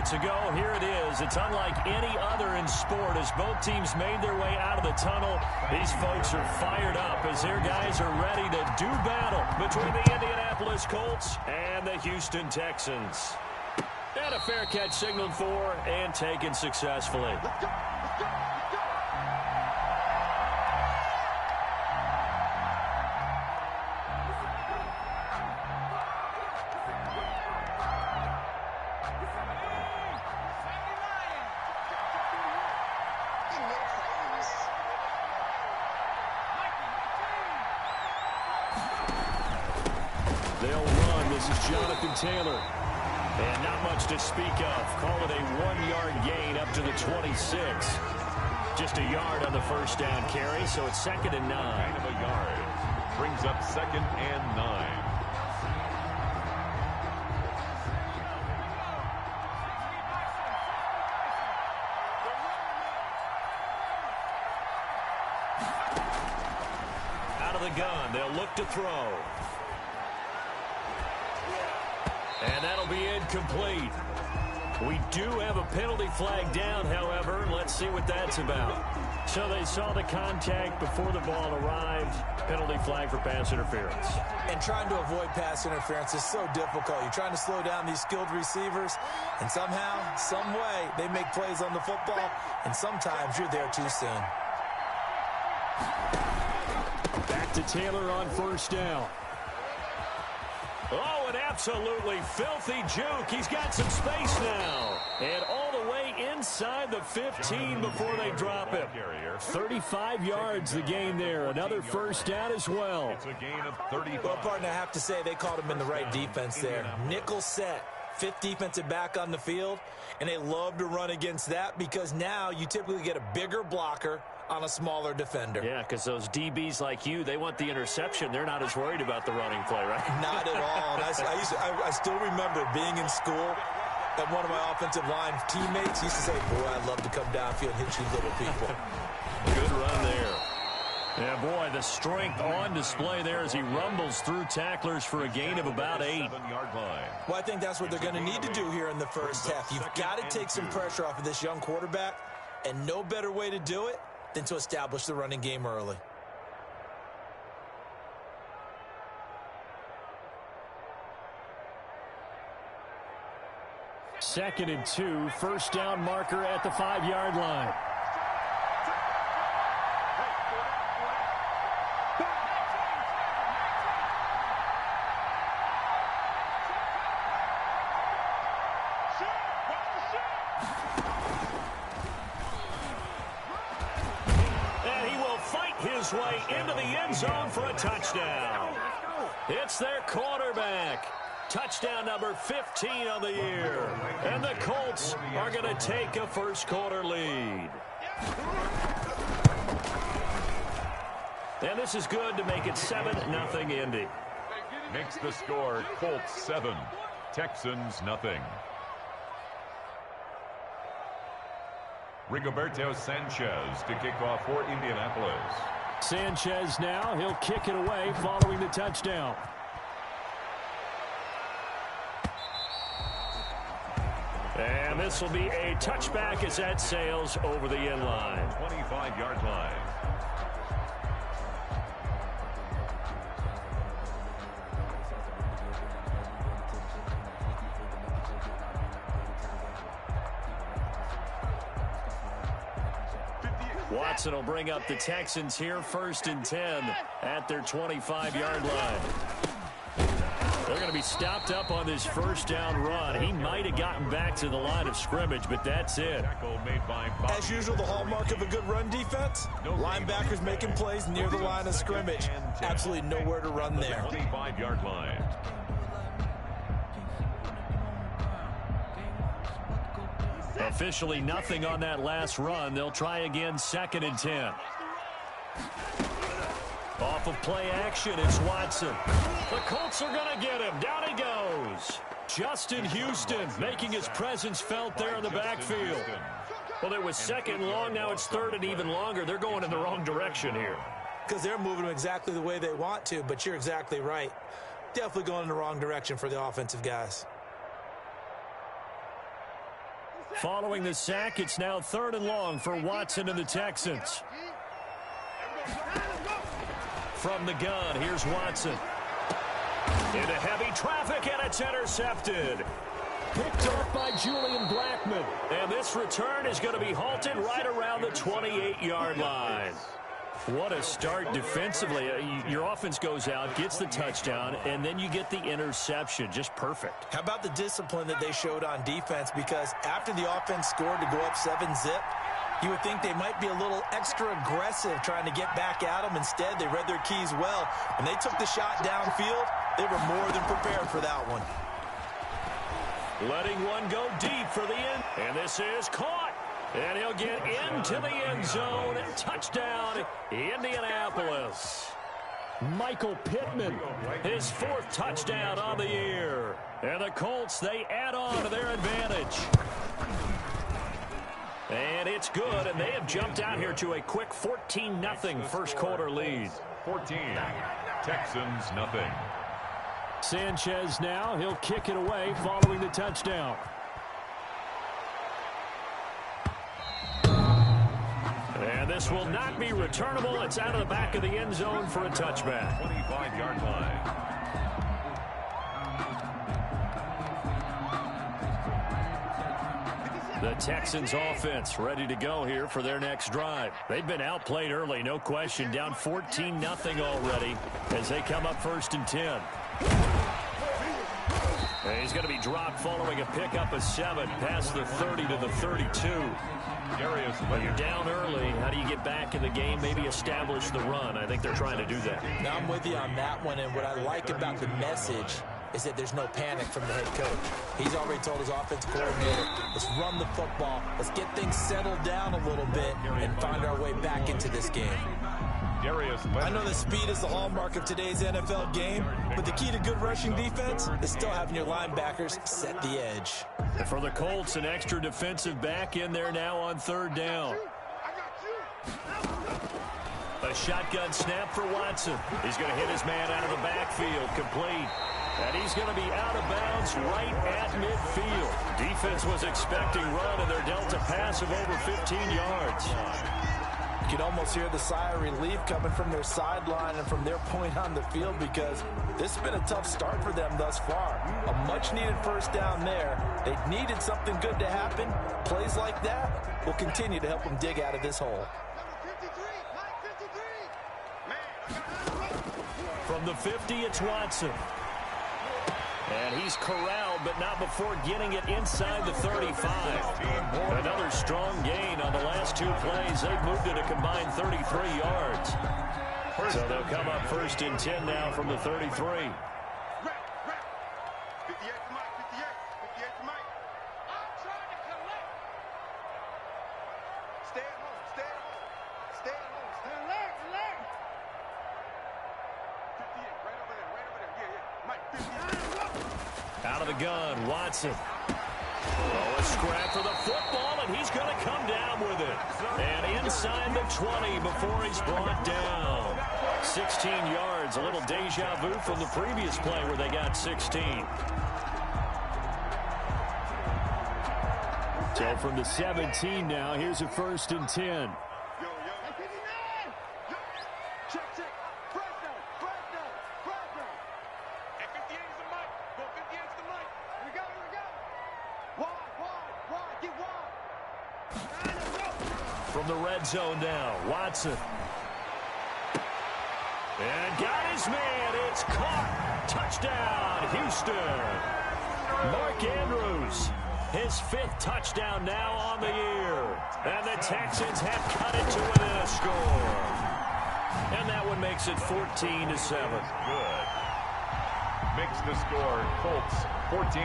minutes ago, here it is. It's unlike any other in sport as both teams made their way out of the tunnel. These folks are fired up as their guys are ready to do battle between the Indianapolis Colts and the Houston Texans. And a fair catch signaled for and taken successfully. Let's go. Let's go. They'll run. This is Jonathan Taylor. And not much to speak of. Call it a 1-yard gain up to the 26. Just a yard on the first down carry, so it's 2nd and 9. Gain of a yard. Brings up 2nd and 9. Out of the gun, they'll look to throw. And that'll be incomplete. We do have a penalty flag down, however. Let's see what that's about. So they saw the contact before the ball arrived. Penalty flag for pass interference. And trying to avoid pass interference is so difficult. You're trying to slow down these skilled receivers, and somehow, some way, they make plays on the football, and sometimes you're there too soon. Back to Taylor on first down. Oh, an absolutely filthy juke. He's got some space now. And all the way inside the 15 before they drop him. 35 yards the gain there. Another first down as well. It's a gain of 35. Well, partner, I have to say they called him in the right defense there. Nickel set. 5th defensive back on the field. And they love to run against that because now you typically get a bigger blocker on a smaller defender. Yeah, because those DBs like you, they want the interception. They're not as worried about the running play, right? Not at all. And I still remember being in school, and one of my offensive line teammates used to say, boy, I'd love to come downfield and hit you little people. Good run there. Yeah, boy, the strength on display there as he rumbles through tacklers for a gain of about 8. 7-yard line. Well, I think that's what they're going to need to do here in the first half. You've got to take some pressure off of this young quarterback, and no better way to do it than to establish the running game early. Second and 2, first down marker at the 5-yard line. His way into the end zone for a touchdown. It's their quarterback. Touchdown number 15 on the year. And the Colts are going to take a first quarter lead. And this is good to make it 7-0 Indy. Makes the score Colts 7, Texans nothing. Rigoberto Sanchez to kick off for Indianapolis. Sanchez now, he'll kick it away following the touchdown. And this will be a touchback as that sails over the end line. 25-yard line. Watson will bring up the Texans here, 1st and 10 at their 25-yard line. They're going to be stopped up on this first down run. He might have gotten back to the line of scrimmage, but that's it. As usual, the hallmark of a good run defense, linebackers making plays near the line of scrimmage. Absolutely nowhere to run there. 25-yard line. Officially nothing on that last run. They'll try again, 2nd and 10. Off of play action, it's Watson. The Colts are going to get him. Down he goes. Justin Houston making his presence felt there in the backfield. Well, it was 2nd and long. Now it's 3rd and even longer. They're going in the wrong direction here. Because they're moving them exactly the way they want to, but you're exactly right. Definitely going in the wrong direction for the offensive guys. Following the sack, it's now 3rd and long for Watson and the Texans. From the gun, here's Watson. Into heavy traffic, and it's intercepted. Picked off by Julian Blackmon. And this return is going to be halted right around the 28-yard line. What a start defensively. Your offense goes out, gets the touchdown, and then you get the interception. Just perfect. How about the discipline that they showed on defense? Because after the offense scored to go up 7-zip, you would think they might be a little extra aggressive trying to get back at them. Instead, they read their keys well. When they took the shot downfield, they were more than prepared for that one. Letting one go deep for the end. And this is caught. And he'll get into the end zone. Touchdown, Indianapolis. Michael Pittman, his 4th touchdown on the year. And the Colts, they add on to their advantage. And it's good, and they have jumped out here to a quick 14-0 first quarter lead. 14, Texans nothing. Sanchez now, he'll kick it away following the touchdown. And this will not be returnable. It's out of the back of the end zone for a touchback. 25-yard line. The Texans offense ready to go here for their next drive. They've been outplayed early, no question. Down 14-0 already as they come up 1st and 10. And he's going to be dropped following a pickup of 7 past the 30 to the 32. When you're down early, how do you get back in the game, maybe establish the run? I think they're trying to do that. Now I'm with you on that one, and what I like about the message is that there's no panic from the head coach. He's already told his offensive coordinator, let's run the football, let's get things settled down a little bit and find our way back into this game. I know that speed is the hallmark of today's NFL game, but the key to good rushing defense is still having your linebackers set the edge. And for the Colts, an extra defensive back in there now on 3rd down. A shotgun snap for Watson. He's going to hit his man out of the backfield, complete. And he's going to be out of bounds right at midfield. Defense was expecting run, and they're dealt a pass of over 15 yards. You can almost hear the sigh of relief coming from their sideline and from their point on the field, because this has been a tough start for them thus far. A much-needed 1st down there. They needed something good to happen. Plays like that will continue to help them dig out of this hole. From the 50, it's Watson. And he's corralled, but not before getting it inside the 35. Another strong gain on the last 2 plays. They've moved it a combined 33 yards. So they'll come up 1st and 10 now from the 33. Out of the gun, Watson. Oh, a scrap for the football, and he's going to come down with it. And inside the 20 before he's brought down. 16 yards, a little deja vu from the previous play where they got 16. So from the 17 now, here's a 1st and 10. From the red zone now, Watson. And got his man. It's caught. Touchdown, Houston. Mark Andrews, his 5th touchdown now on the year. And the Texans have cut it to within a score. And that one makes it 14-7. Good. Makes the score Colts 14,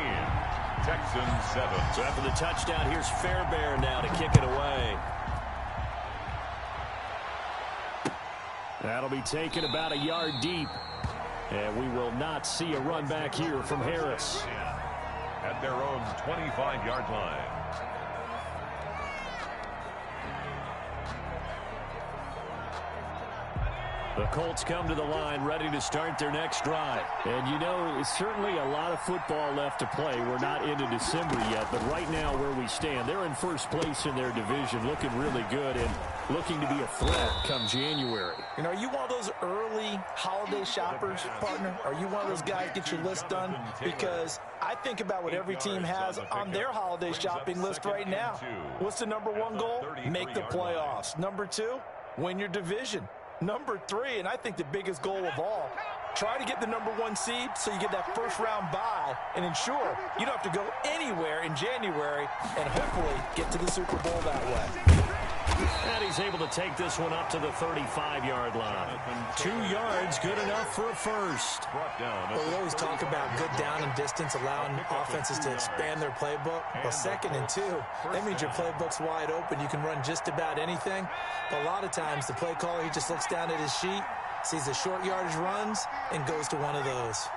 Texans 7. So after the touchdown, here's Fairbairn now to kick it away. That'll be taken about a yard deep. And we will not see a run back here from Harris. At their own 25-yard line. The Colts come to the line ready to start their next drive. And, you know, it's certainly a lot of football left to play. We're not into December yet, but right now where we stand, they're in first place in their division, looking really good and looking to be a threat come January. You know, are you one of those early holiday shoppers, partner? Are you one of those guys get your list done? Because I think about what every team has on their holiday shopping list right now. What's the number one goal? Make the playoffs. Number two, win your division. Number three, and I think the biggest goal of all, try to get the number one seed so you get that first round bye and ensure you don't have to go anywhere in January and hopefully get to the Super Bowl that way. And he's able to take this one up to the 35-yard line. 2 yards, good enough for a first. Well, we always talk about good down and distance, allowing offenses to expand their playbook. Well, 2nd and 2, that means your playbook's wide open. You can run just about anything. But a lot of times, the play caller, he just looks down at his sheet, sees the short yardage runs, and goes to one of those.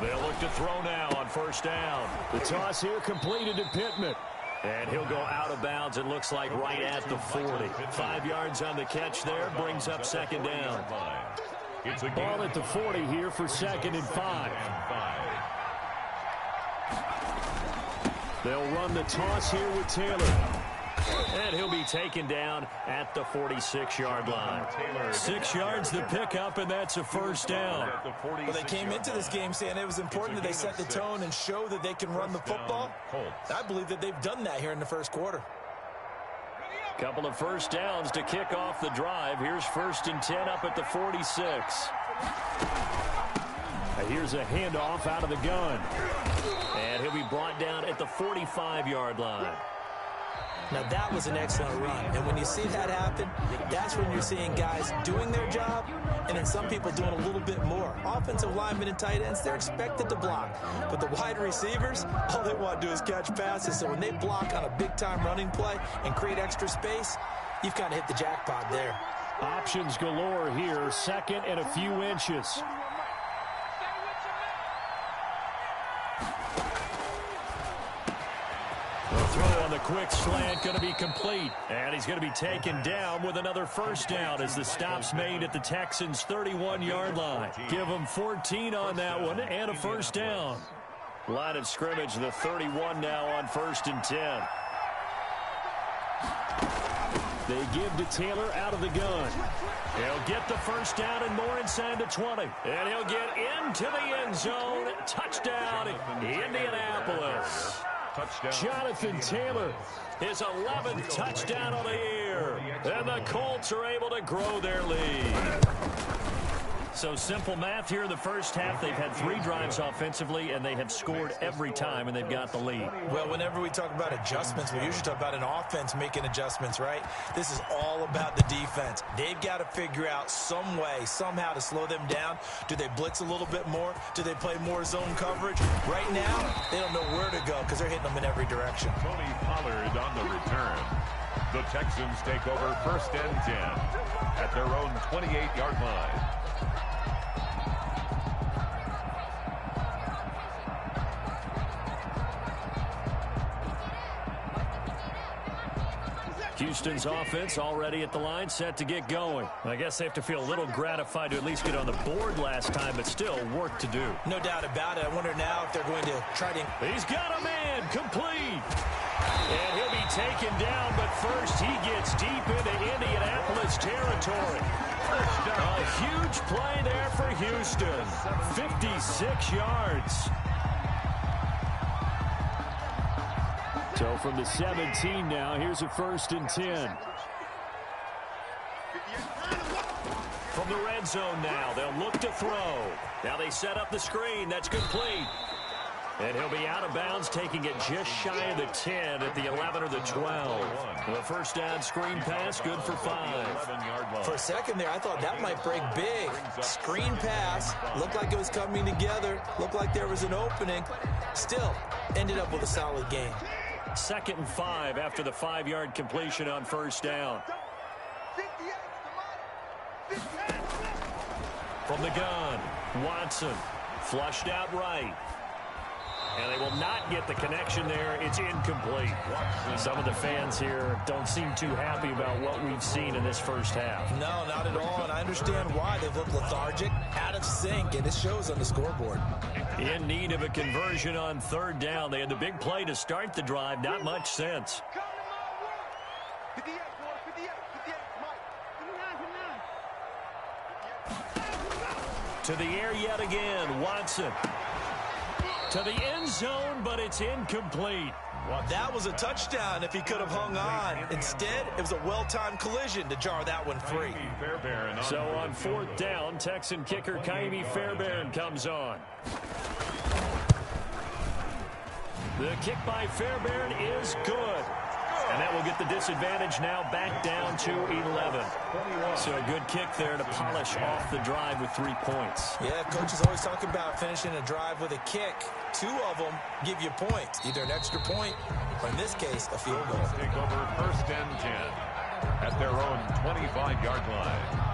They'll look to throw now on first down. The toss here completed to Pittman. And he'll go out of bounds, it looks like, right at the 40. 5 yards on the catch there, brings up second down. Ball at the 40 here for 2nd and 5. They'll run the toss here with Taylor. And he'll be taken down at the 46-yard line. 6 yards the pickup, and that's a first down. Well, they came into this game saying it was important that they set the tone and show that they can run the football. I believe that they've done that here in the first quarter. Couple of first downs to kick off the drive. Here's 1st and 10 up at the 46. Here's a handoff out of the gun. And he'll be brought down at the 45-yard line. Now, that was an excellent run. And when you see that happen, that's when you're seeing guys doing their job and then some people doing a little bit more. Offensive linemen and tight ends, they're expected to block. But the wide receivers, all they want to do is catch passes. So when they block on a big-time running play and create extra space, you've kind of hit the jackpot there. Options galore here. 2nd and a few inches. Throw on the quick slant going to be complete. And he's going to be taken down with another first down as the stop's made at the Texans' 31-yard line. Give them 14 on that one and a first down. Line of scrimmage, the 31 now on 1st and 10. They give to Taylor out of the gun. He'll get the first down and more inside the 20. And he'll get into the end zone. Touchdown, Indianapolis. Jonathan Taylor, his 11th touchdown of the year. And the Colts are able to grow their lead. So simple math here in the first half. They've had 3 drives offensively, and they have scored every time, and they've got the lead. Well, whenever we talk about adjustments, we usually talk about an offense making adjustments, right? This is all about the defense. They've got to figure out some way, somehow to slow them down. Do they blitz a little bit more? Do they play more zone coverage? Right now, they don't know where to go because they're hitting them in every direction. Tony Pollard on the return. The Texans take over 1st and 10 at their own 28-yard line. Houston's offense already at the line, set to get going. I guess they have to feel a little gratified to at least get on the board last time, but still work to do. No doubt about it. I wonder now if they're going to try to... He's got a man, complete. And he'll be taken down, but first he gets deep into Indianapolis territory. A huge play there for Houston. 56 yards. So from the 17 now, here's a 1st and 10. From the red zone now, they'll look to throw. Now they set up the screen. That's complete. And he'll be out of bounds, taking it just shy of the 10 at the 11 or the 12. The first down screen pass, good for 5. For a second there, I thought that might break big. Screen pass, looked like it was coming together, looked like there was an opening. Still, ended up with a solid gain. 2nd and 5 after the 5-yard completion on first down. From the gun, Watson flushed out right. And they will not get the connection there. It's incomplete. Some of the fans here don't seem too happy about what we've seen in this first half. No, not at all, and I understand why. They've looked lethargic, out of sync, and it shows on the scoreboard. In need of a conversion on third down. They had the big play to start the drive. Not much sense. To the air yet again. Watson. To the end zone, but it's incomplete. That was a touchdown if he could have hung on. Instead, it was a well-timed collision to jar that one free. So on fourth down, Texan kicker Ka'imi Fairbairn comes on. The kick by Fairbairn is good. And that will get the disadvantage now back down to 11. So a good kick there to polish off the drive with 3 points. Yeah, coach is always talking about finishing a drive with a kick. 2 of them give you points, either an extra point or, in this case, a field goal. Take over first and 10 at their own 25-yard line.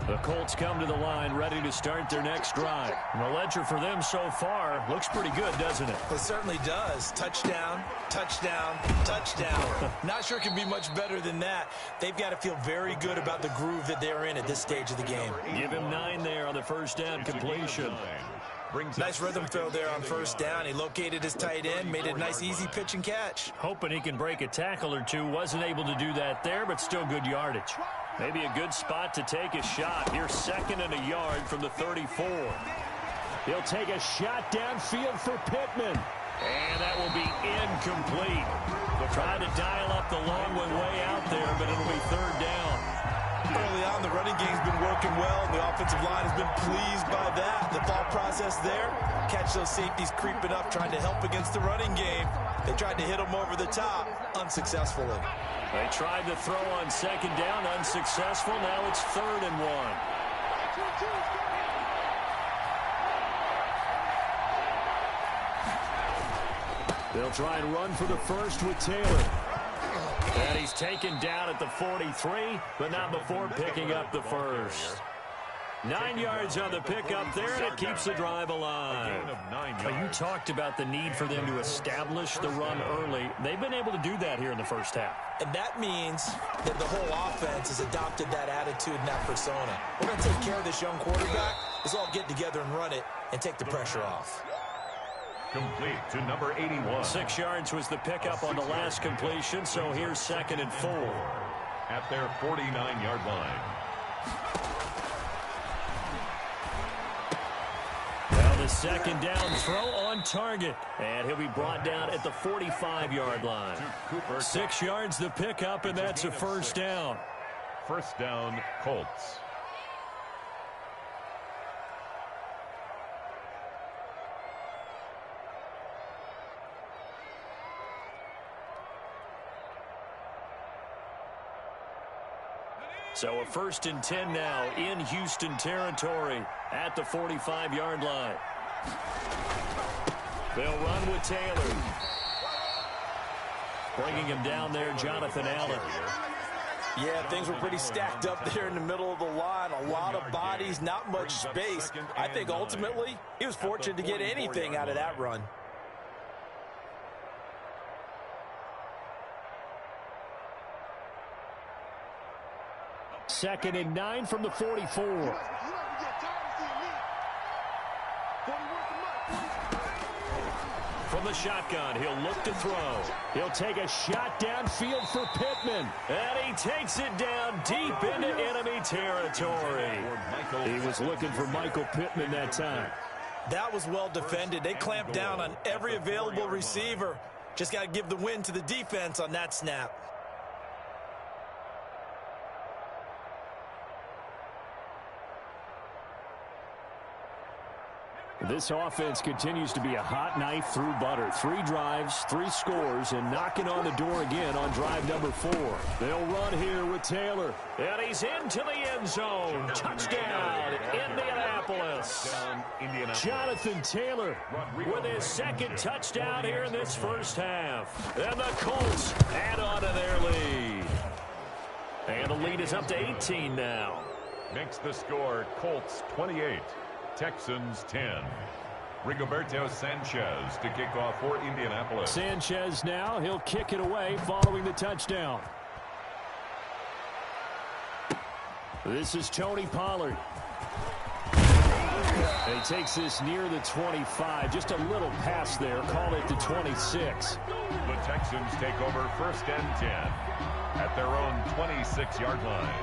The Colts come to the line ready to start their next drive. And the ledger for them so far looks pretty good, doesn't it? It certainly does. Touchdown, touchdown, touchdown. Not sure it can be much better than that. They've got to feel very good about the groove that they're in at this stage of the game. Give him 9 there on the first down completion. Nice rhythm throw there on first down. He located his tight end, made it a nice easy pitch and catch. Hoping he can break a tackle or two. Wasn't able to do that there, but still good yardage. Maybe a good spot to take a shot. Here's 2nd and a yard from the 34. He'll take a shot downfield for Pittman. And that will be incomplete. Trying to dial up the long one way out there, but it'll be 3rd down. Early on, the running game's been working well, and the offensive line has been pleased by that. The thought process there, catch those safeties creeping up, trying to help against the running game. They tried to hit them over the top, unsuccessfully. They tried to throw on 2nd down, unsuccessful. Now it's 3rd and 1. They'll try and run for the first with Taylor. And he's taken down at the 43, but not before picking up the first. 9 yards on the pickup there, and it keeps the drive alive. You talked about the need for them to establish the run early. They've been able to do that here in the first half. And that means that the whole offense has adopted that attitude and that persona. We're going to take care of this young quarterback. Let's all get together and run it and take the pressure off. Complete to number 81. 6 yards was the pickup on the last completion, so here's 2nd and 4. At their 49-yard line. Well, the 2nd down throw on target. And he'll be brought down at the 45-yard line. 6 yards the pickup, and that's a 1st down. 1st down, Colts. So a 1st and 10 now in Houston territory at the 45-yard line. They'll run with Taylor. Bringing him down there, Jonathan Allen. Yeah, things were pretty stacked up there in the middle of the line. A lot of bodies, not much space. I think ultimately he was fortunate to get anything out of that run. 2nd and 9 from the 44. From the shotgun, he'll look to throw. He'll take a shot downfield for Pittman. And he takes it down deep into enemy territory. He was looking for Michael Pittman that time. That was well defended. They clamped down on every available receiver. Just got to give the win to the defense on that snap. This offense continues to be a hot knife through butter. 3 drives, 3 scores, and knocking on the door again on drive number 4. They'll run here with Taylor. And he's into the end zone. Touchdown, Indianapolis. Jonathan Taylor with his 2nd touchdown here in this first half. And the Colts add on to their lead. And the lead is up to 18 now. Makes the score Colts 28, Texans 10. Rigoberto Sanchez to kick off for Indianapolis. Sanchez now. He'll kick it away following the touchdown. This is Tony Pollard. And he takes this near the 25. Just a little pass there. Call it the 26. The Texans take over 1st and 10 at their own 26-yard line.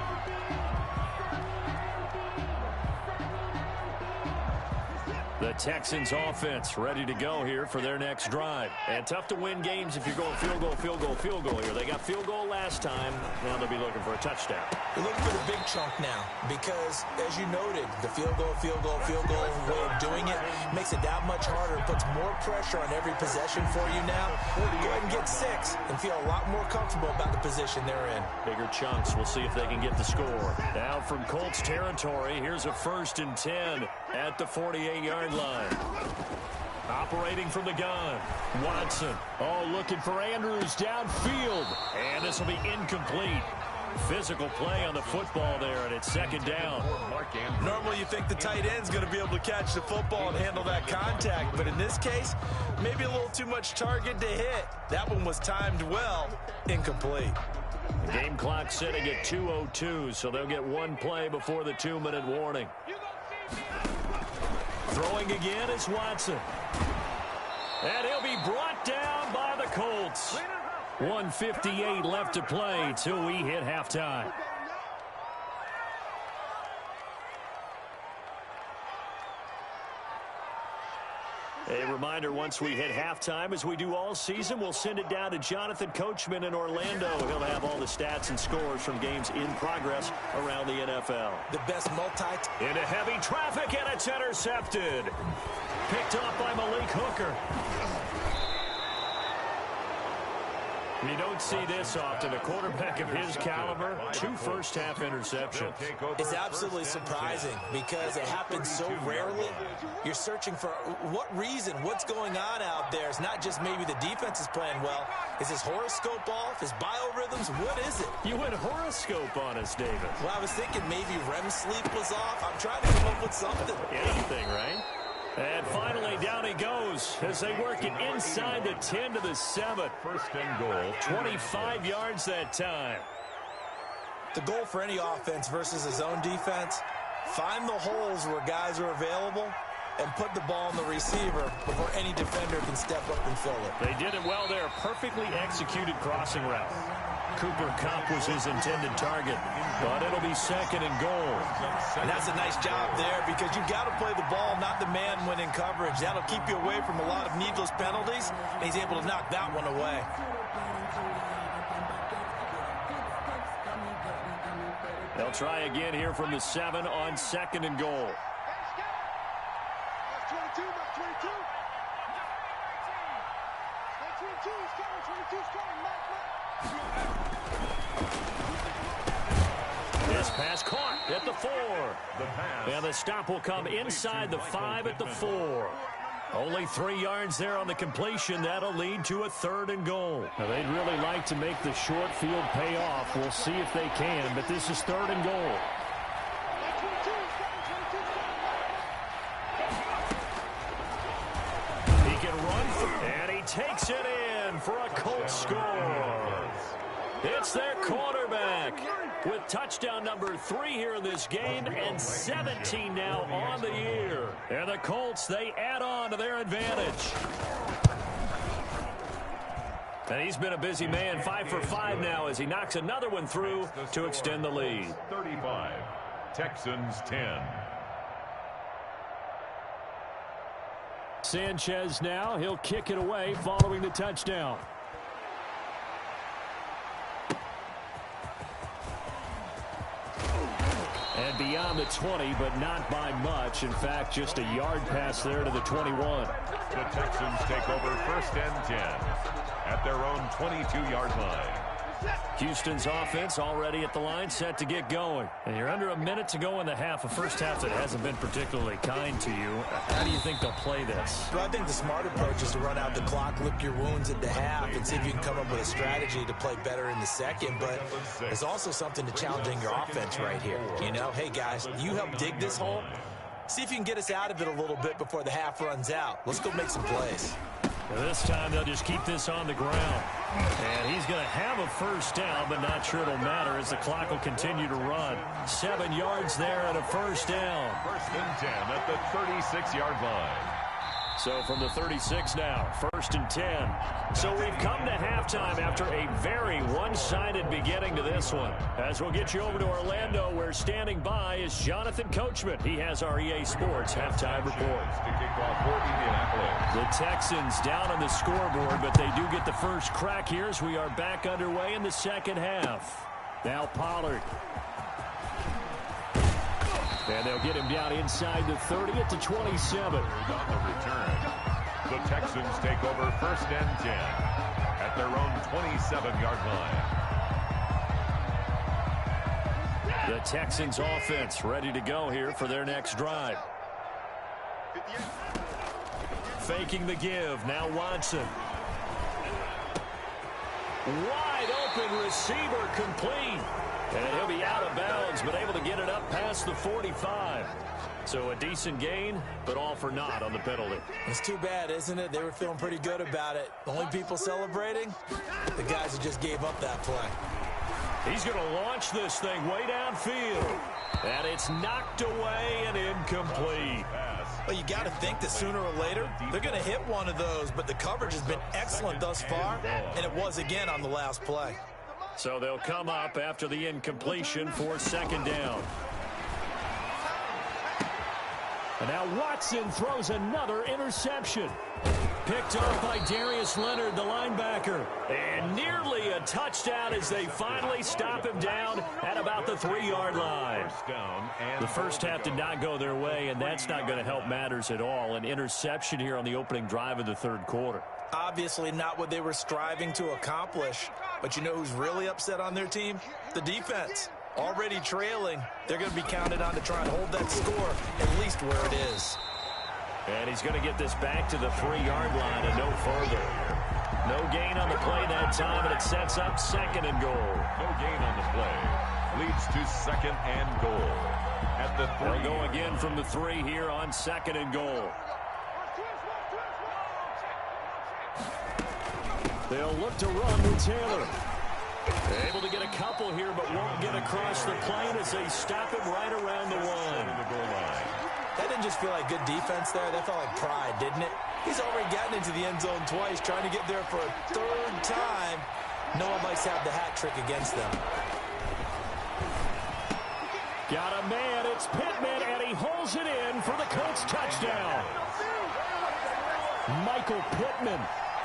The Texans offense ready to go here for their next drive. And tough to win games if you're going field goal, field goal, field goal here. They got field goal last time. Now they'll be looking for a touchdown. They're looking for the big chunk now because, as you noted, the field goal way of doing it makes it that much harder. It puts more pressure on every possession for you now. Go ahead and get 6 and feel a lot more comfortable about the position they're in. Bigger chunks. We'll see if they can get the score. Now from Colts territory, here's a 1st and 10 at the 48-yard line. Operating from the gun, Watson. Oh, looking for Andrews downfield. And this will be incomplete. Physical play on the football there, and it's 2nd down. Normally you think the tight end's going to be able to catch the football and handle that contact, but in this case, maybe a little too much target to hit. That one was timed well, incomplete. The game clock sitting at 2:02, so they'll get one play before the 2-minute warning. Throwing again is Watson. And he'll be brought down by the Colts. 1:58 left to play till we hit halftime. A reminder, once we hit halftime, as we do all season, we'll send it down to Jonathan Coachman in Orlando. He'll have all the stats and scores from games in progress around the NFL. The best into heavy traffic, and it's intercepted. Picked off by Malik Hooker. You don't see this often. A quarterback of his caliber, 2 first-half interceptions. It's absolutely surprising because it happens so rarely. You're searching for what reason, what's going on out there. It's not just maybe the defense is playing well. Is his horoscope off? His biorhythms? What is it? You went horoscope on us, David. Well, I was thinking maybe REM sleep was off. I'm trying to come up with something. Anything, right? And finally, down he goes as they work it inside the 10 to the 7. 1st and goal. 25 yards that time. The goal for any offense versus a zone defense, find the holes where guys are available and put the ball on the receiver before any defender can step up and fill it. They did it well there. Perfectly executed crossing route. Cooper Kupp was his intended target, but it'll be 2nd and goal. And that's a nice job there because you've got to play the ball, not the man when in coverage. That'll keep you away from a lot of needless penalties, and he's able to knock that one away. They'll try again here from the 7 on 2nd and goal. This pass caught at the 4. And the stop will come inside the 5 at the 4. Only 3 yards there on the completion. That'll lead to a 3rd and goal. Now, they'd really like to make the short field pay off. We'll see if they can, but this is 3rd and goal. He can run for, and he takes it in for a Colts score. It's their quarterback with touchdown number 3 here in this game and 17 now on the year. And the Colts, they add on to their advantage. And he's been a busy man, 5 for 5 now as he knocks another one through to extend the lead. 35, Texans 10. Sanchez now. He'll kick it away following the touchdown. And beyond the 20, but not by much. In fact, just a yard pass there to the 21. The Texans take over 1st and 10 at their own 22-yard line. Houston's offense already at the line, set to get going. And you're under a minute to go in the half, a first half that hasn't been particularly kind to you. How do you think they'll play this? Well, I think the smart approach is to run out the clock, lick your wounds at the half, and see if you can come up with a strategy to play better in the second. But there's also something to challenging your offense right here. You know, hey, guys, you help dig this hole. See if you can get us out of it a little bit before the half runs out. Let's go make some plays. Now this time they'll just keep this on the ground. And he's going to have a first down, but not sure it'll matter as the clock will continue to run. 7 yards there and a first down. First and 10 at the 36-yard line. So from the 36 now, first and 10. So we've come to halftime after a very one-sided beginning to this one. As we'll get you over to Orlando, where standing by is Jonathan Coachman. He has our EA Sports halftime report. To kick off for Indianapolis. The Texans down on the scoreboard, but they do get the first crack here as we are back underway in the second half. Now Pollard. And they'll get him down inside the 30 at the 27. On the return, the Texans take over first and 10 at their own 27-yard line. The Texans offense ready to go here for their next drive. Faking the give. Now Watson. Wide open receiver complete. And he'll be out of bounds, but able to get it up past the 45. So a decent gain, but all for naught on the penalty. It's too bad, isn't it? They were feeling pretty good about it. The only people celebrating, the guys who just gave up that play. He's going to launch this thing way downfield. And it's knocked away and incomplete. Well, you got to think that sooner or later, they're going to hit one of those, but the coverage has been excellent thus far, and it was again on the last play. So they'll come up after the incompletion for second down. And now Watson throws another interception. Picked off by Darius Leonard, the linebacker. And nearly a touchdown as they finally stop him down at about the 3-yard line. The first half did not go their way, and that's not going to help matters at all. An interception here on the opening drive of the third quarter. Obviously not what they were striving to accomplish. But you know who's really upset on their team? The defense. Already trailing. They're going to be counted on to try and hold that score at least where it is. And he's going to get this back to the 3-yard line and no further. No gain on the play that time, and it sets up second and goal. No gain on the play. Leads to second and goal. At the 3. They'll go again from the 3 here on second and goal. They'll look to run with Taylor. Able to get a couple here, but won't get across the plane as they stop him right around the 1. That didn't just feel like good defense there. That felt like pride, didn't it? He's already gotten into the end zone twice, trying to get there for a third time. No one likes to have the hat trick against them. Got a man. It's Pittman, and he holds it in for the Colts touchdown. Michael Pittman.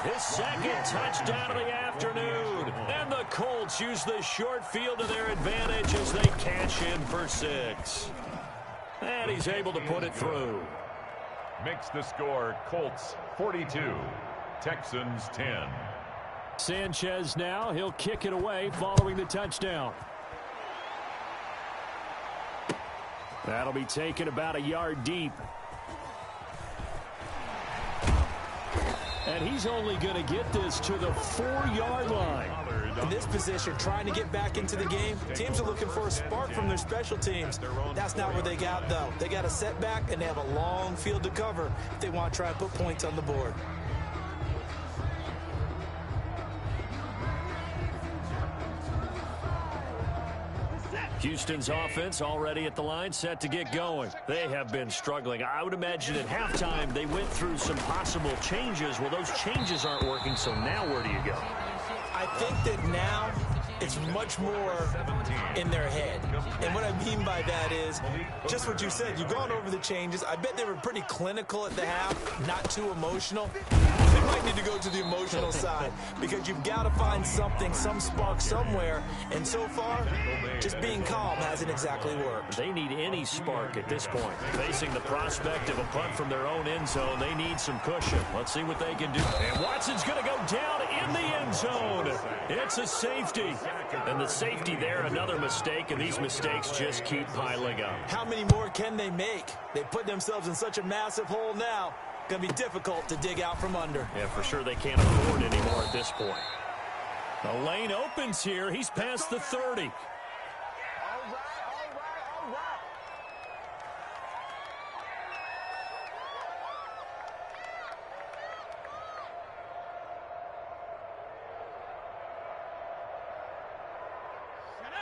His second touchdown of the afternoon. And the Colts use the short field to their advantage as they cash in for 6. And he's able to put it through. Makes the score Colts 42, Texans 10. Sanchez now. He'll kick it away following the touchdown. That'll be taken about a yard deep. And he's only going to get this to the 4-yard line. In this position, trying to get back into the game, teams are looking for a spark from their special teams. That's not what they got, though. They got a setback, and they have a long field to cover if they want to try and put points on the board. Houston's offense already at the line, set to get going. They have been struggling. I would imagine at halftime they went through some possible changes. Well, those changes aren't working, so now where do you go? I think that now it's much more in their head. And what I mean by that is just what you said. You've gone over the changes. I bet they were pretty clinical at the half, not too emotional. We might need to go to the emotional side because you've got to find something, some spark somewhere. And so far, just being calm hasn't exactly worked. They need any spark at this point. Facing the prospect of a punt from their own end zone, they need some cushion. Let's see what they can do. And Watson's going to go down in the end zone. It's a safety. And the safety there, another mistake, and these mistakes just keep piling up. How many more can they make? They put themselves in such a massive hole now. Going to be difficult to dig out from under. Yeah, for sure they can't afford any more at this point. The lane opens here. He's past the 30.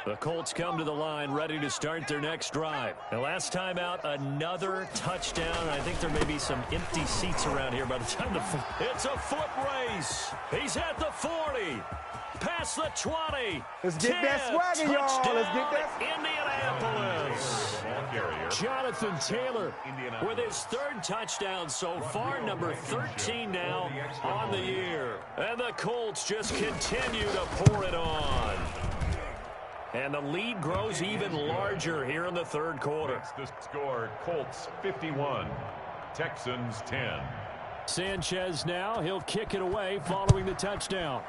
The Colts come to the line ready to start their next drive. The last time out, another touchdown. I think there may be some empty seats around here by the time it's a foot race. He's at the 40. Past the 20. Let's get that swagger, y'all. Let's get that. Indianapolis. Jonathan Taylor with his third touchdown so far, number 13 now on the year. And the Colts just continue to pour it on. And the lead grows even larger here in the third quarter. The score, Colts 51, Texans 10. Sanchez now, he'll kick it away following the touchdown.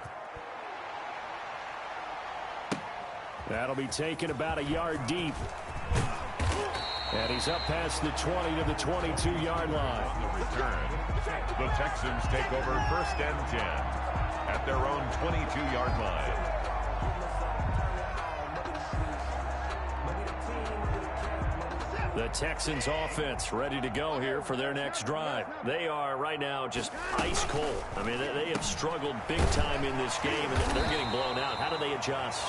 That'll be taken about a yard deep. And he's up past the 20 to the 22-yard line. On the return, the Texans take over 1st and 10 at their own 22-yard line. The Texans offense ready to go here for their next drive. They are right now just ice cold. I mean, they have struggled big time in this game, and they're getting blown out. How do they adjust?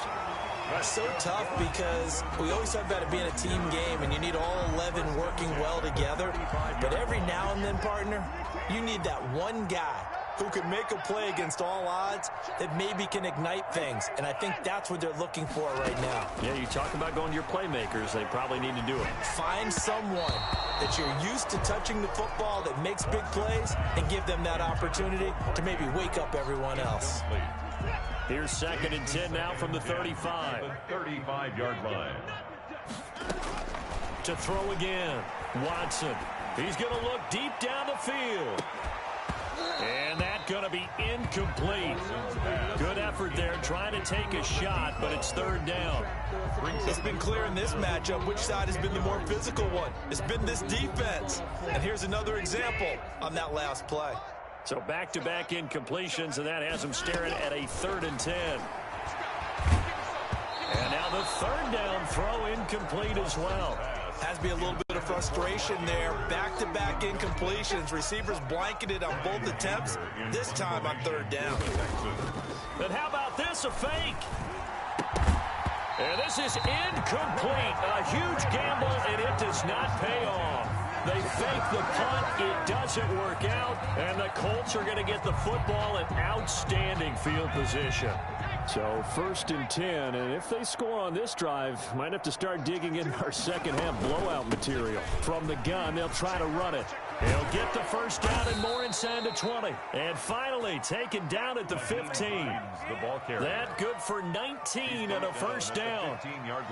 It's so tough because we always talk about it being a team game, and you need all 11 working well together. But every now and then, partner, you need that one guy who can make a play against all odds that maybe can ignite things. And I think that's what they're looking for right now. Yeah, you talk about going to your playmakers. They probably need to do it. Find someone that you're used to touching the football that makes big plays and give them that opportunity to maybe wake up everyone else. Here's 2nd and 10 now from the 35. The 35-yard line. To throw again. Watson. He's going to look deep down the field. And that's going to be incomplete. Good effort there trying to take a shot, but it's 3rd down. It's been clear in this matchup which side has been the more physical one. It's been this defense. And here's another example on that last play. So back-to-back incompletions, and that has them staring at a 3rd and 10. And now the 3rd down throw incomplete as well. Has to be a little bit of frustration there. Back-to-back incompletions. Receivers blanketed on both attempts, this time on 3rd down. And how about this, a fake? And this is incomplete. A huge gamble, and it does not pay off. They fake the punt. It doesn't work out, and the Colts are going to get the football in outstanding field position. So 1st and 10, and if they score on this drive, might have to start digging in our second-half blowout material. From the gun, they'll try to run it. He'll get the 1st down and more inside the 20. And finally taken down at the 15. That good for 19 and a 1st down.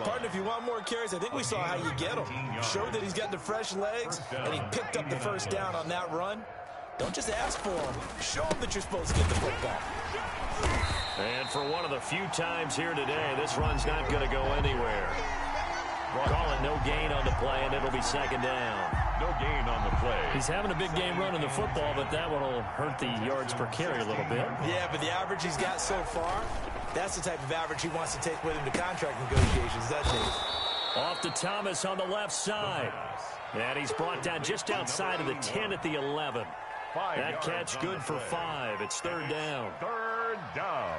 Partner, if you want more carries, I think we saw how you get them. Showed that he's got the fresh legs, and he picked up the 1st down on that run. Don't just ask for them. Show them that you're supposed to get the football. And for one of the few times here today, this run's not going to go anywhere. Call it no gain on the play, and it'll be 2nd down. No gain on the play. He's having a big game running the football, but that one will hurt the yards per carry a little bit. Yeah, but the average he's got so far, that's the type of average he wants to take with him to contract negotiations, doesn't he? Off to Thomas on the left side. And he's brought down just outside of the 10 at the 11. That catch good for 5. It's 3rd down. 3rd down.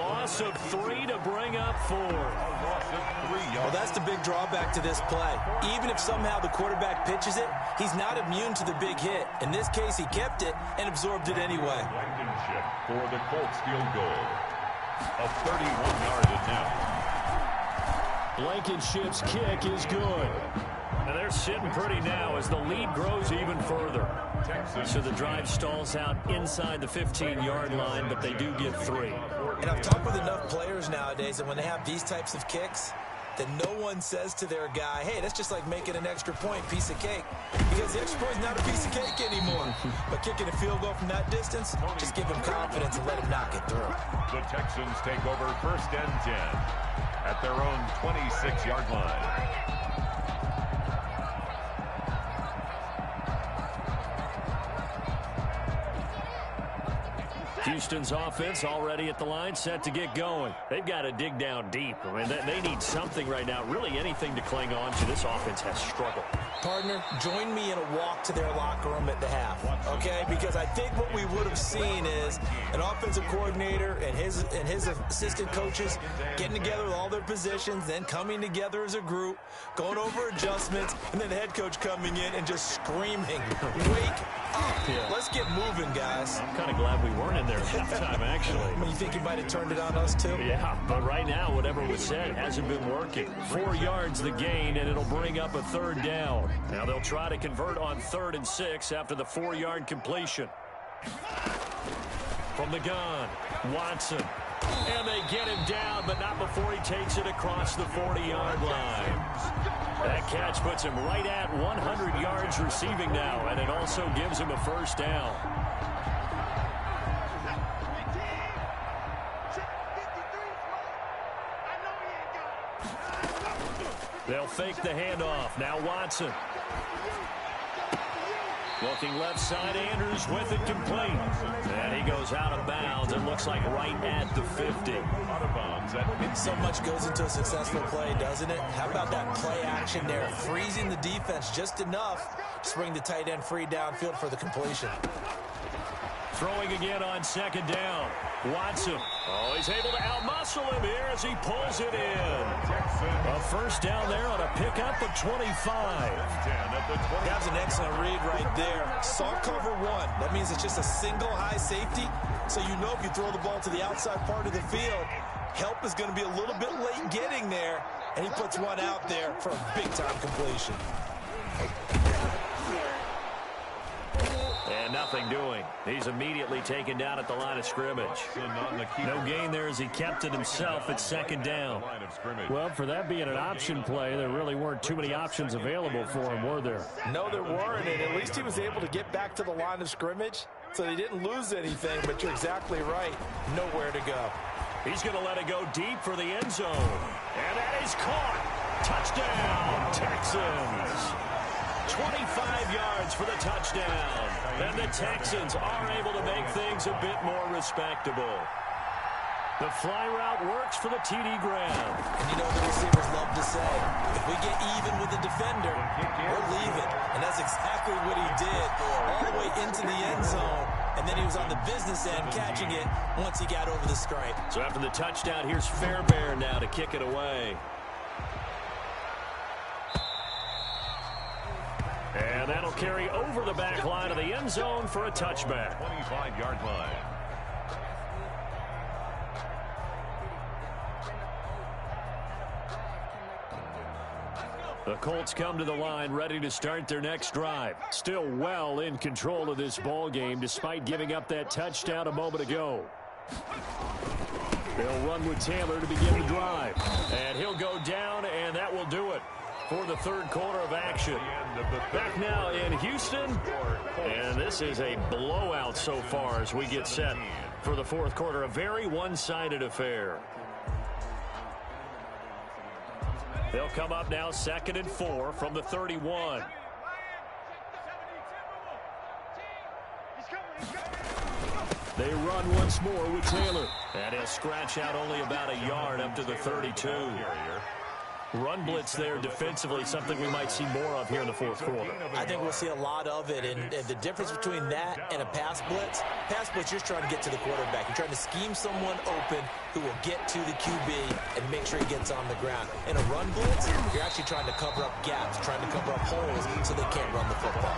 loss of 3 to bring up 4. Well, that's the big drawback to this play. Even if somehow the quarterback pitches it, he's not immune to the big hit. In this case, he kept it and absorbed it anyway. Blankenship for the Colts field goal. A 31-yard attempt. Blankenship's kick is good. And they're sitting pretty now as the lead grows even further. So the drive stalls out inside the 15-yard line, but they do get 3. And I've talked with enough players nowadays that when they have these types of kicks, that no one says to their guy, hey, that's just like making an extra point, piece of cake. Because the extra point is not a piece of cake anymore. But kicking a field goal from that distance, just give him confidence and let him knock it through. The Texans take over 1st and 10 at their own 26-yard line. Houston's offense already at the line, set to get going. They've got to dig down deep. I mean, they need something right now, really anything to cling on to. This offense has struggled. Partner, join me in a walk to their locker room at the half, okay? Because I think what we would have seen is an offensive coordinator and his assistant coaches getting together with all their positions, then coming together as a group, going over adjustments, and then the head coach coming in and just screaming, wake up. Yeah. Let's get moving, guys. I'm kind of glad we weren't in there at halftime, actually. I mean, you think he might have turned it on us, too? Yeah, but right now, whatever was said hasn't been working. 4 yards the gain, and it'll bring up a 3rd down. Now they'll try to convert on 3rd and 6 after the 4-yard completion. From the gun, Watson. And they get him down, but not before he takes it across the 40-yard line. That catch puts him right at 100 yards receiving now, and it also gives him a 1st down. They'll fake the handoff. Now Watson. Looking left side, Andrews with it complete. And he goes out of bounds. It looks like right at the 50. Out of bounds. So much goes into a successful play, doesn't it? How about that play action there? Freezing the defense just enough to bring the tight end free downfield for the completion. Throwing again on 2nd down. Watson. Oh, he's able to outmuscle him here as he pulls it in. A 1st down there on a pickup of 25. That's an excellent read right there. Saw cover 1. That means it's just a single high safety. So you know if you throw the ball to the outside part of the field, help is going to be a little bit late getting there. And he puts one out there for a big-time completion. And nothing doing. He's immediately taken down at the line of scrimmage. No gain there as he kept it himself at 2nd down. Well, for that being an option play, there really weren't too many options available for him, were there? No, there weren't, and at least he was able to get back to the line of scrimmage, so he didn't lose anything, but you're exactly right. Nowhere to go. He's going to let it go deep for the end zone. And that is caught. Touchdown, Texans. 25 yards for the touchdown. And the Texans are able to make things a bit more respectable. The fly route works for the TD Graham. And you know the receivers love to say, if we get even with the defender, we're leaving. And that's exactly what he did, all the way into the end zone. And then he was on the business end catching it once he got over the stripe. So after the touchdown, here's Fairbairn now to kick it away. And that'll carry over the back line of the end zone for a touchback. 25-yard line. The Colts come to the line ready to start their next drive. Still well in control of this ball game despite giving up that touchdown a moment ago. They'll run with Taylor to begin the drive. And he'll go down, and that will do it for the 3rd quarter of action. Back now in Houston, and this is a blowout so far as we get set for the 4th quarter. A very one-sided affair. They'll come up now 2nd and 4 from the 31. They run once more with Taylor. And he'll scratch out only about a yard up to the 32. Run blitz there defensively, something we might see more of here in the fourth quarter. I think we'll see a lot of it, and the difference between that and a pass blitz, you're trying to get to the quarterback. You're trying to scheme someone open who will get to the QB and make sure he gets on the ground. In a run blitz, you're actually trying to cover up gaps, trying to cover up holes so they can't run the football.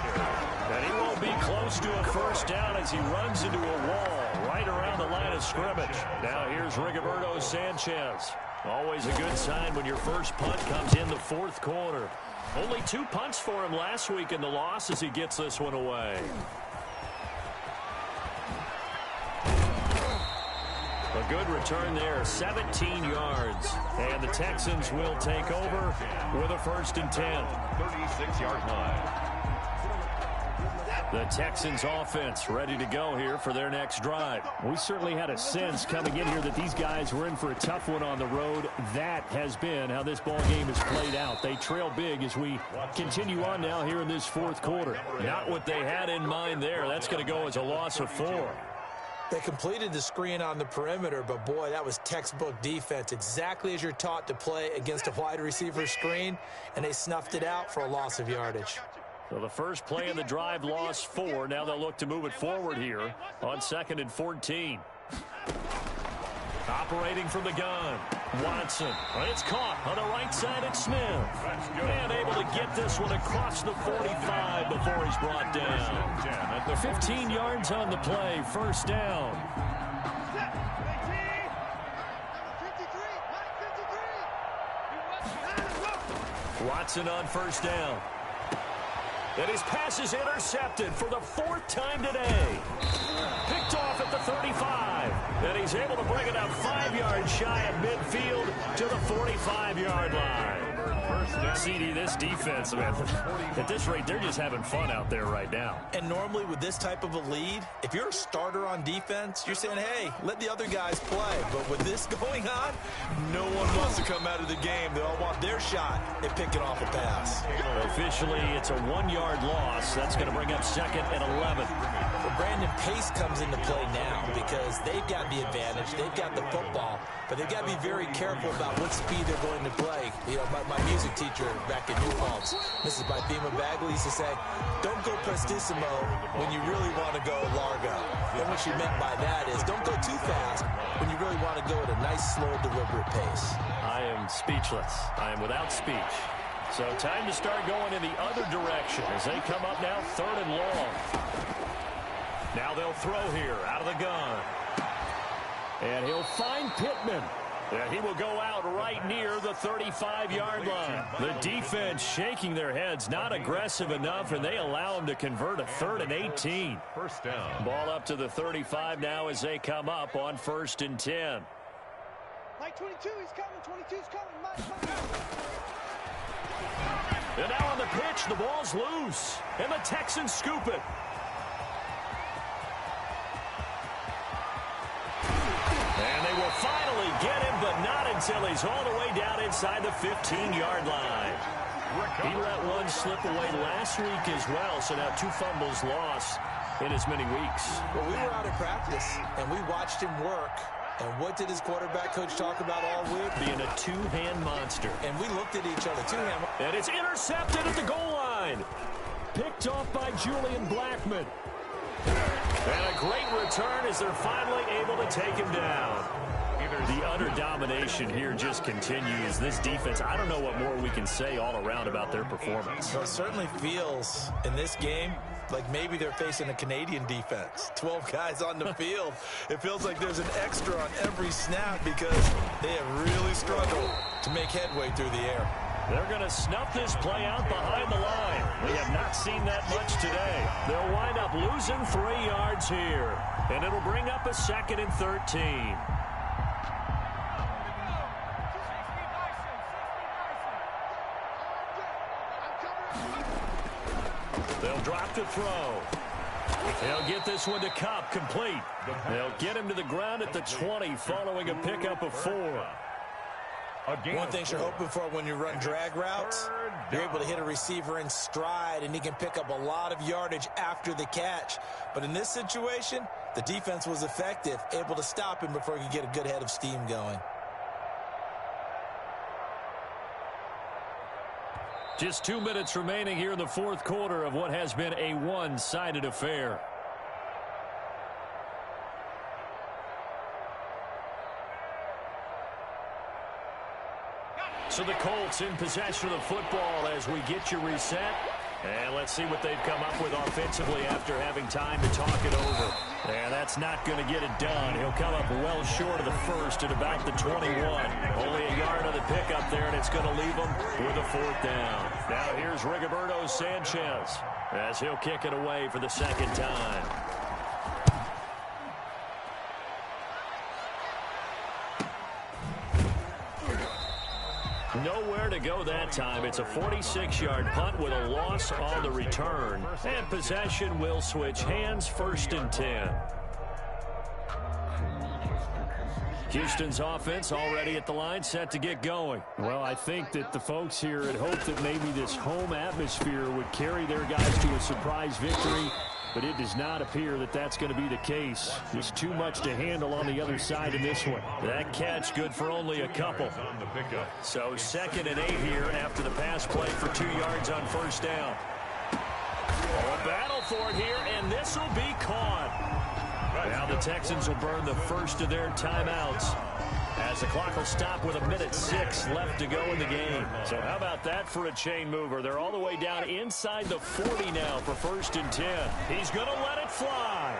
And he won't be close to a first down as he runs into a wall right around the line of scrimmage. Now here's Rigoberto Sanchez. Always a good sign when your first punt comes in the fourth quarter. Only 2 punts for him last week in the loss as he gets this one away. A good return there, 17 yards. And the Texans will take over with a 1st and 10. 36-yard line. The Texans offense ready to go here for their next drive. We certainly had a sense coming in here that these guys were in for a tough one on the road. That has been how this ball game has played out. They trail big as we continue on now here in this fourth quarter. Not what they had in mind there. That's going to go as a loss of 4. They completed the screen on the perimeter, but boy, that was textbook defense. Exactly as you're taught to play against a wide receiver screen, and they snuffed it out for a loss of yardage. So the first play of the drive lost 4. Now they'll look to move it forward here on 2nd and 14. Operating from the gun, Watson. It's caught on the right side at Smith. And able to get this one across the 45 before he's brought down. 15 yards on the play, first down. Watson on first down. And his pass is intercepted for the 4th time today. Picked off at the 35. And he's able to bring it up 5 yards shy of midfield to the 45-yard line. CD, this defense, man, at this rate, they're just having fun out there right now. And normally with this type of a lead, if you're a starter on defense, you're saying, hey, let the other guys play. But with this going on, no one wants to come out of the game. They all want their shot at picking off a pass. Officially, it's a 1-yard loss. That's going to bring up 2nd and 11. Well, Brandon, pace comes into play now because they've got the advantage. They've got the football, but they've got to be very careful about what speed they're going to play. You know, my music teacher back in New Paltz, Mrs. Bythema Bagley, used to say, don't go prestissimo when you really want to go largo. And what she meant by that is don't go too fast when you really want to go at a nice, slow, deliberate pace. I am speechless. I am without speech. So time to start going in the other direction as they come up now 3rd and long. Now they'll throw here out of the gun. And he'll find Pittman. And he will go out right near the 35-yard line. The defense shaking their heads, not aggressive enough, and they allow him to convert a 3rd and 18. First down. Ball up to the 35 now as they come up on 1st and 10. Mike 22, he's coming. 22's coming. Mike. And now on the pitch, the ball's loose. And the Texans scoop it. And they will finally get him, but not until he's all the way down inside the 15-yard line. He let one slip away last week as well, so now 2 fumbles lost in as many weeks. Well, we were out of practice, and we watched him work. And what did his quarterback coach talk about all week? Being a 2-hand monster. And we looked at each other, 2-hand. And it's intercepted at the goal line. Picked off by Julian Blackmon. And a great return as they're finally able to take him down. The utter domination here just continues. This defense, I don't know what more we can say all around about their performance. Well, it certainly feels in this game like maybe they're facing a Canadian defense. 12 guys on the field. It feels like there's an extra on every snap because they have really struggled to make headway through the air. They're going to snuff this play out behind the line. We have not seen that much today. They'll wind up losing 3 yards here. And it'll bring up a 2nd and 13. They'll drop to throw. They'll get this one to Kupp, complete. They'll get him to the ground at the 20 following a pickup of 4. One thing you're hoping for when you run drag routes, you're able to hit a receiver in stride, and he can pick up a lot of yardage after the catch. But in this situation, the defense was effective, able to stop him before he could get a good head of steam going. Just 2 minutes remaining here in the fourth quarter of what has been a one-sided affair. So the Colts in possession of the football as we get you reset. And let's see what they've come up with offensively after having time to talk it over. And that's not going to get it done. He'll come up well short of the first at about the 21. Only a yard on the pickup there, and it's going to leave him with a fourth down. Now here's Rigoberto Sanchez as he'll kick it away for the second time. Nowhere to go that time. It's a 46-yard punt with a loss on the return. And possession will switch hands, 1st and 10. Houston's offense already at the line, set to get going. Well, I think that the folks here had hoped that maybe this home atmosphere would carry their guys to a surprise victory, but it does not appear that that's going to be the case. Just too much to handle on the other side in this one. That catch good for only a couple. So 2nd and 8 here after the pass play for 2 yards on 1st down. A battle for it here, and this will be caught. Now the Texans will burn the first of their timeouts as the clock will stop with 1:06 left to go in the game. So how about that for a chain mover? They're all the way down inside the 40 now for 1st and 10. He's going to let it fly.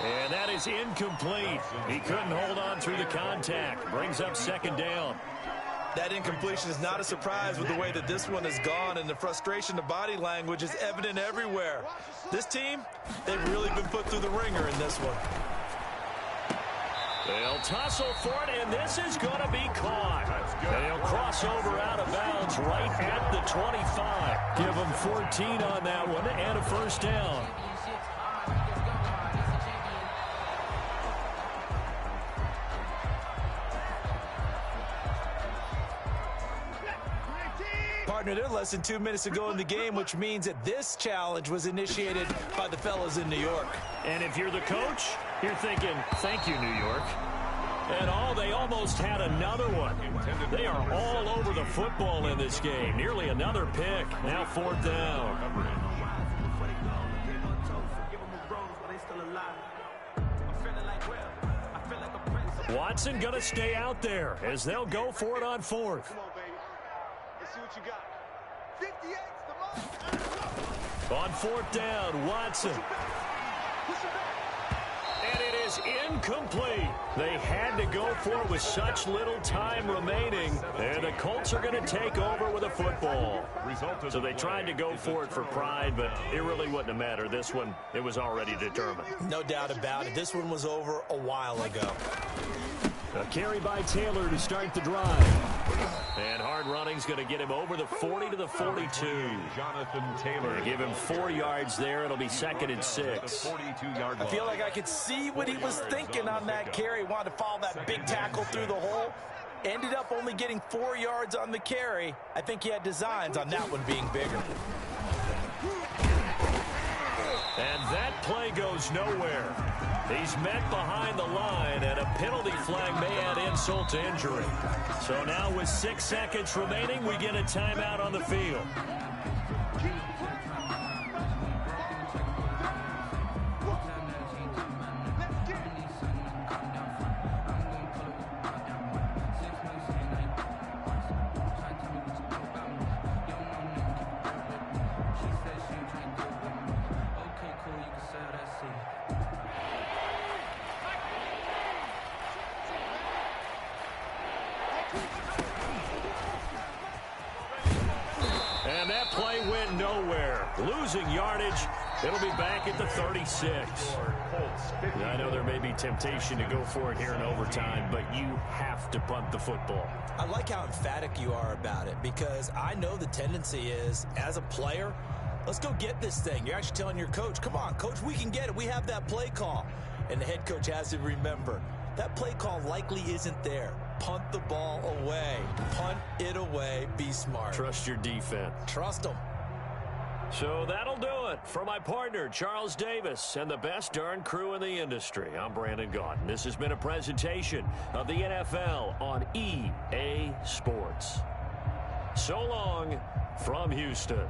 And that is incomplete. He couldn't hold on through the contact. Brings up 2nd down. That incompletion is not a surprise with the way that this one has gone, and the frustration, the body language is evident everywhere. This team, they've really been put through the ringer in this one. They'll tussle for it, and this is going to be caught. They'll cross over out of bounds right at the 25. Give them 14 on that one and a 1st down. Partner, they're less than 2 minutes to go in the game, which means that this challenge was initiated by the fellas in New York. And if you're the coach, you're thinking, thank you, New York. And they almost had another one. They are all over the football in this game. Nearly another pick. Now 4th down. Watson going to stay out there as they'll go for it on 4th. Come on, baby. Let's see what you got. 58's the mark. On 4th down, Watson. And it is incomplete. They had to go for it with such little time remaining. And the Colts are going to take over with a football. So they tried to go for it for pride, but it really wouldn't have mattered. This one, it was already determined. No doubt about it. This one was over a while ago. A carry by Taylor to start the drive. And hard running's going to get him over the 40 to the 42. Jonathan Taylor. Give him 4 yards there. It'll be 2nd and 6. I feel like I could see what he was thinking on that carry. Wanted to follow that big tackle through the hole. Ended up only getting 4 yards on the carry. I think he had designs on that one being bigger. And that play goes nowhere. He's met behind the line, and a penalty flag may add insult to injury. So now with 6 seconds remaining, we get a timeout on the field. And that play went nowhere. Losing yardage. It'll be back at the 36. I know there may be temptation to go for it here in overtime, but you have to punt the football. I like how emphatic you are about it, because I know the tendency is, as a player, let's go get this thing. You're actually telling your coach, come on, coach, we can get it. We have that play call. And the head coach has to remember, that play call likely isn't there. Punt the ball away. Punt it away. Be smart. Trust your defense. Trust them. So that'll do it for my partner, Charles Davis, and the best darn crew in the industry. I'm Brandon Gaudin. This has been a presentation of the NFL on EA Sports. So long from Houston.